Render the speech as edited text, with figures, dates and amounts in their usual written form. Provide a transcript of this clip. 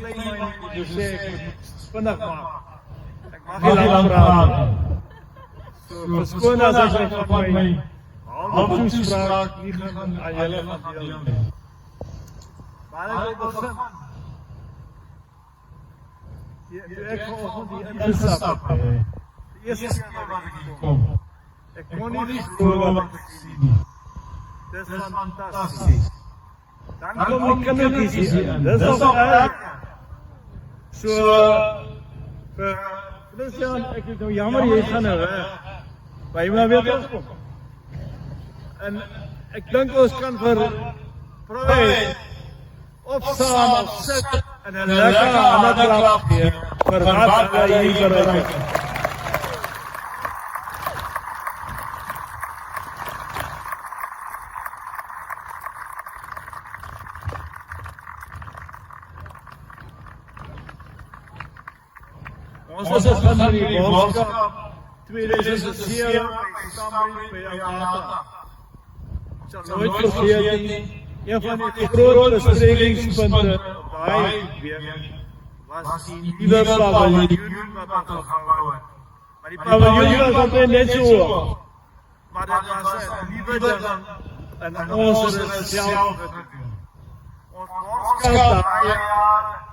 klein dus ik vandaag maar. Ik mag heel lang praten. Verskoon as ek van my handtoespraak nie gaan aan julle gaan deel nie. Maar ek wil begin. Toe ek vanoggend hier instap, die eerste keer wat ek kom, ek kon nie glo wat ek sien nie. Dis fantasties. Dan kom die kindertjies hier in. Dis nog erg. So, vir Christian, ek is nou jammer jy gaan nou weg. Maar jy moet weer terugkom. En ek dink ons kan vir probeer opstaan of sit en 'n lekker ander klap gee vir wat hy hier bereik het. Ons is van die boodskap 2007 by Amata. Ek sal nooit vergeet nie, een van die groot besprekingspunte daai week was die nuwe paviljoen wat ons gebou het. Maar die paviljoen was net so hoog. Maar dit was 'n nuwe ding en ons het dit self gedoen. Ons boodskap daai jaar